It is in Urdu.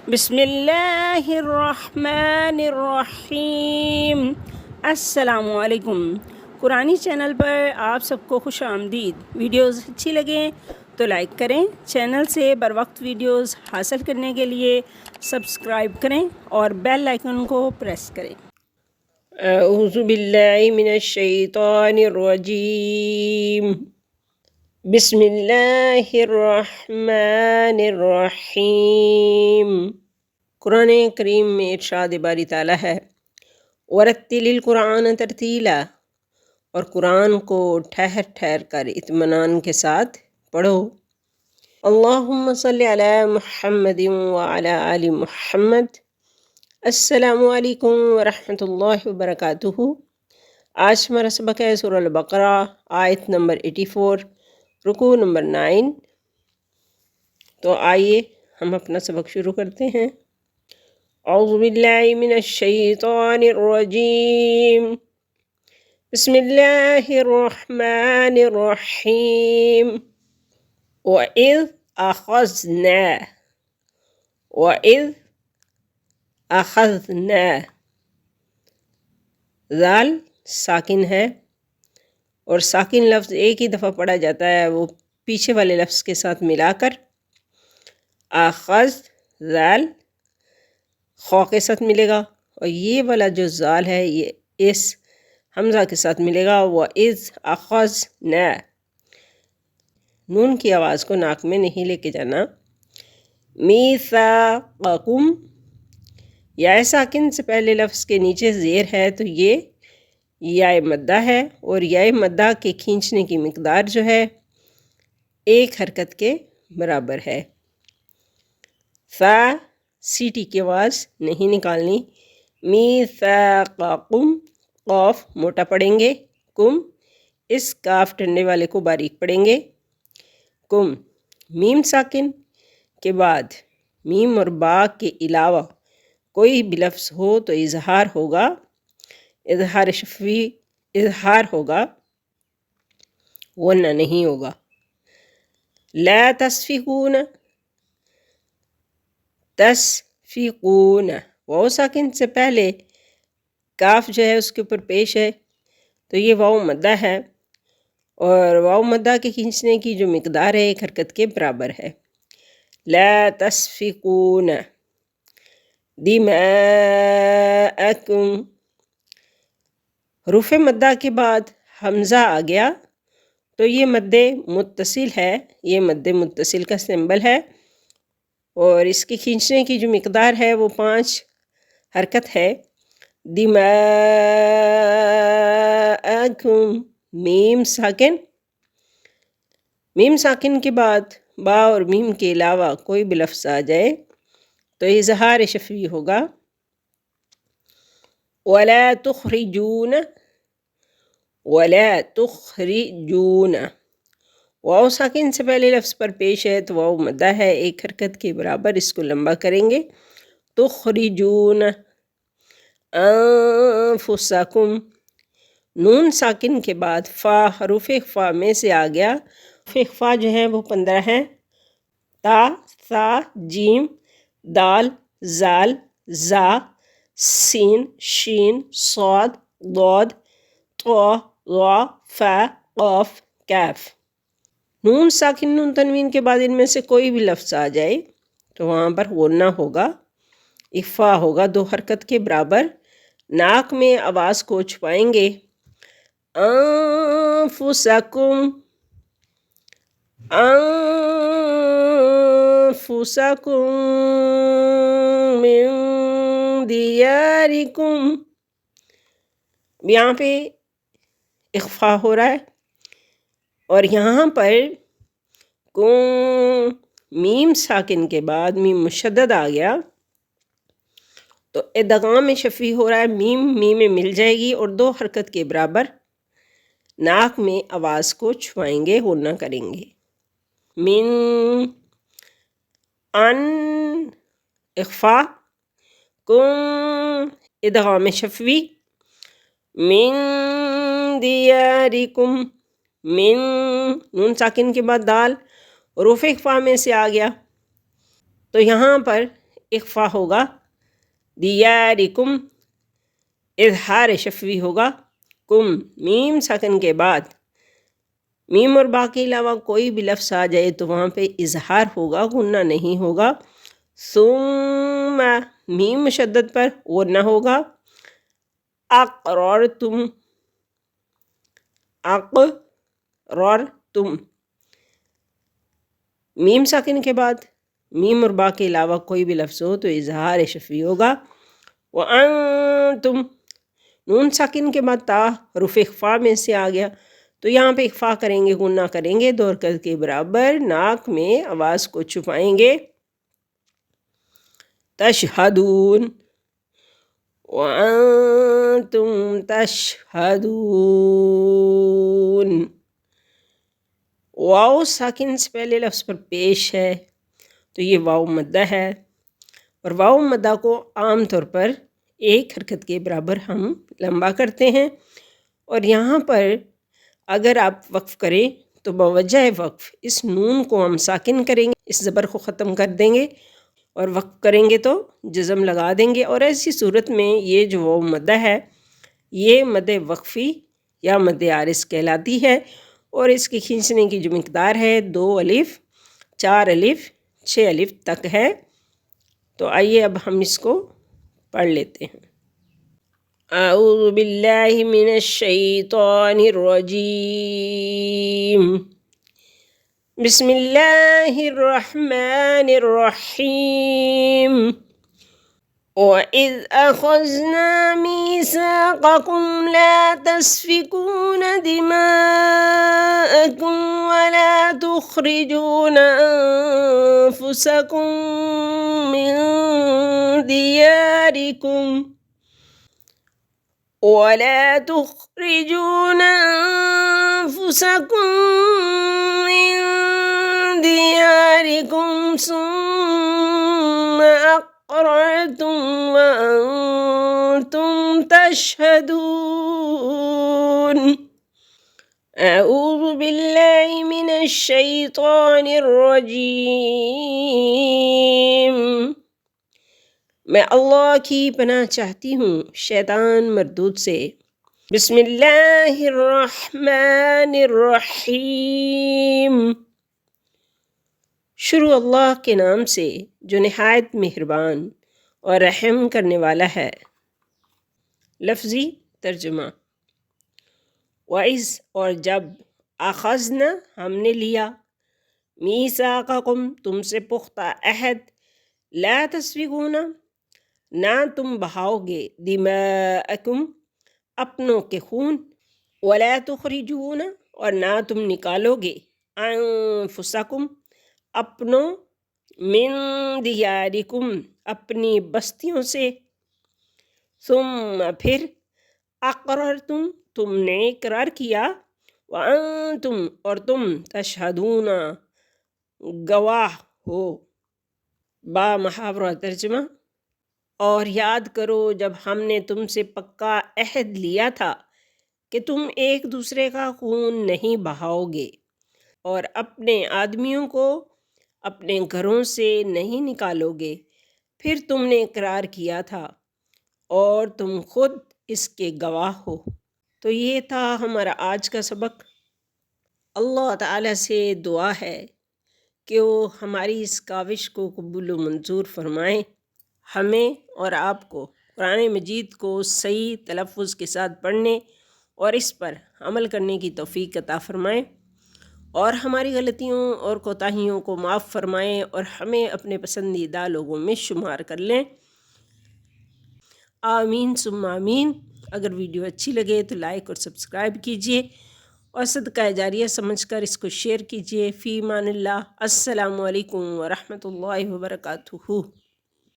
بسم اللہ الرحمن الرحیم۔ السلام علیکم۔ قرآنی چینل پر آپ سب کو خوش آمدید۔ ویڈیوز اچھی لگیں تو لائک کریں، چینل سے بر وقت ویڈیوز حاصل کرنے کے لیے سبسکرائب کریں اور بیل آئیکن کو پریس کریں۔ اعوذ باللہ من الشیطان الرجیم، بسم اللہ الرحمن الرحیم۔ قرآن کریم میں ارشاد باری تعالیٰ ہے، وَرَتِّلِ الْقُرْآنَ تَرْتِیلًا، اور قرآن کو ٹھہر ٹھہر کر اطمینان کے ساتھ پڑھو۔ اللہم صلی علی محمد وعلی آل محمد۔ السلام علیکم ورحمۃ اللہ وبرکاتہ۔ آج ہمارا سبق ہے سورہ البقرہ، آیت نمبر 84، رکوع نمبر 9۔ تو آئیے ہم اپنا سبق شروع کرتے ہیں۔ اعوذ باللہ من الشیطان الرجیم، بسم اللہ الرحمن الرحیم۔ وَإِذْ أَخَذْنَا، وَإِذْ أَخَذْنَا، ذال ساکن ہے اور ساکن لفظ ایک ہی دفعہ پڑھا جاتا ہے، وہ پیچھے والے لفظ کے ساتھ ملا کر آخذ ذال خو کے ساتھ ملے گا، اور یہ والا جو ذال ہے یہ اس حمزہ کے ساتھ ملے گا۔ وَإِذْ أَخَذْنَا، نون کی آواز کو ناک میں نہیں لے کے جانا۔ میثاقکم، یا ساکن سے پہلے لفظ کے نیچے زیر ہے تو یہ یا مدہ ہے، اور یا مدہ کے کھینچنے کی مقدار جو ہے ایک حرکت کے برابر ہے۔ فا سیٹی کی آواز نہیں نکالنی۔ میثاقکم، قاف موٹا پڑھیں گے، کم اس کاف ٹنڈے والے کو باریک پڑھیں گے، کم۔ میم ساکن کے بعد میم اور با کے علاوہ کوئی بھی لفظ ہو تو اظہار ہوگا، اظہار شفوی اظہار ہوگا، ورنہ نہیں ہوگا۔ لا تصفقون، تصفقون، واو ساکن سے پہلے کاف جو ہے اس کے اوپر پیش ہے تو یہ واو مدہ ہے، اور واو مدہ کے کھینچنے کی جو مقدار ہے ایک حرکت کے برابر ہے۔ لا تصفقون دماءکم، حروف مدہ کے بعد حمزہ آ گیا تو یہ مد متصل ہے، یہ مد متصل کا سمبل ہے، اور اس کے کھینچنے کی جو مقدار ہے وہ 5 حرکت ہے۔ دماءکم، میم ساکن، میم ساکن کے بعد با اور میم کے علاوہ کوئی بھی لفظ آ جائے تو اظہار شفوی ہوگا۔ وَلَا تُخْرِجُونَ، وَلَا تُخْرِجُونَ، واو ساکن سے پہلے لفظ پر پیش ہے تو واو مدہ ہے، ایک حرکت کے برابر اس کو لمبا کریں گے۔ تخرجون انفسکم، نون ساکن کے بعد فا حروف اخفا میں سے آ گیا، حروف اخفا جو ہیں وہ 15 ہیں، تا، ثا، جیم، دال، زال، زا، سین، شین، صاد، ضاد، طا، ظا، فا، قاف، کاف۔ نون ساکن نون تنوین کے بعد ان میں سے کوئی بھی لفظ آ جائے تو وہاں پر غنہ ہوگا، اخفا ہوگا 2 حرکت کے برابر۔ ناک میں آواز کو چھپائیں گے۔ انفسکم، انفسکم من دیارکم، یہاں پہ اخفا ہو رہا ہے، اور یہاں پر کم میم ساکن کے بعد میم مشدد آ گیا تو ادغام شفوی ہو رہا ہے، میم میم میں مل جائے گی اور 2 حرکت کے برابر ناک میں آواز کو چھپائیں گے، غنہ کریں گے۔ من، ان اخفا، کم ادغام شفوی، من دیارکم، من نون ساکن کے بعد دال حروف اخفا میں سے آ گیا تو یہاں پر اخفا ہوگا، دیارکم اظہار شفوی ہوگا، کم میم ساکن کے بعد میم اور با کے علاوہ کوئی بھی لفظ آ جائے تو وہاں پہ اظہار ہوگا، غنہ نہیں ہوگا۔ ثم میم مشدد پر غنہ ہوگا، اقررتم اقررتم میم ساکن کے بعد میم اور با کے علاوہ کوئی بھی لفظ ہو تو اظہار شفوی ہوگا۔ وانتم نون ساکن کے بعد تا حروف اخفا میں سے آ گیا تو یہاں پہ اخفا کریں گے، غنہ کریں گے، دو حرکت کے برابر ناک میں آواز کو چھپائیں گے۔ تشہدون وانتم تشہدون، واو ساکن سے پہلے لفظ پر پیش ہے تو یہ واو مدہ ہے، اور واو مدہ کو عام طور پر ایک حرکت کے برابر ہم لمبا کرتے ہیں، اور یہاں پر اگر آپ وقف کریں تو بوجہ وقف اس نون کو ہم ساکن کریں گے، اس زبر کو ختم کر دیں گے، اور وقف کریں گے تو جزم لگا دیں گے، اور ایسی صورت میں یہ جو واو مدہ ہے یہ مد وقفی یا مد عارض کہلاتی ہے، اور اس کے کھینچنے کی جو مقدار ہے 2 الف 4 الف 6 الف تک ہے۔ تو آئیے اب ہم اس کو پڑھ لیتے ہیں۔ اعوذ باللہ من الشیطان الرجیم، بسم اللہ الرحمن الرحیم۔ وَإِذْ أَخَذْنَا مِيثَاقَكُمْ لَا تَسْفِكُونَ دِمَاءَكُمْ وَلَا تُخْرِجُونَ أَنفُسَكُمْ مِنْ دِيَارِكُمْ ثُمَّ أَقْرَرْتُمْ وَأَنْتُمْ تَشْهَدُونَ۔ اعوذ باللہ من الشیطان الرجیم، میں اللہ کی پناہ چاہتی ہوں شیطان مردود سے۔ بسم اللہ الرحمن الرحیم، شروع اللہ کے نام سے جو نہایت مہربان اور رحم کرنے والا ہے۔ لفظی ترجمہ، وَإِذْ اور جب، اخذنا ہم نے لیا، میثاقکم تم سے پختہ عہد، لا تسفکون نہ تم بہاؤ گے، دماءکم اپنوں کے خون، ولا تخرجون اور نہ تم نکالو گے، انفسکم اپنوں، من دیارکم اپنی بستیوں سے، ثم پھر، اقررتم تم نے اقرار کیا، وانتم اور تم تشہدون گواہ ہو۔ با محاورہ ترجمہ، اور یاد کرو جب ہم نے تم سے پکا عہد لیا تھا کہ تم ایک دوسرے کا خون نہیں بہاؤ گے، اور اپنے آدمیوں کو اپنے گھروں سے نہیں نکالو گے، پھر تم نے اقرار کیا تھا اور تم خود اس کے گواہ ہو۔ تو یہ تھا ہمارا آج کا سبق۔ اللہ تعالیٰ سے دعا ہے کہ وہ ہماری اس کاوش کو قبول و منظور فرمائیں، ہمیں اور آپ کو قرآن مجید کو صحیح تلفظ کے ساتھ پڑھنے اور اس پر عمل کرنے کی توفیق عطا فرمائیں، اور ہماری غلطیوں اور کوتاہیوں کو معاف فرمائیں، اور ہمیں اپنے پسندیدہ لوگوں میں شمار کر لیں۔ آمین ثم آمین۔ اگر ویڈیو اچھی لگے تو لائک اور سبسکرائب کیجیے، اور صدقہ جاریہ سمجھ کر اس کو شیئر کیجیے۔ فی امان اللہ۔ السلام علیکم ورحمۃ اللہ وبرکاتہ۔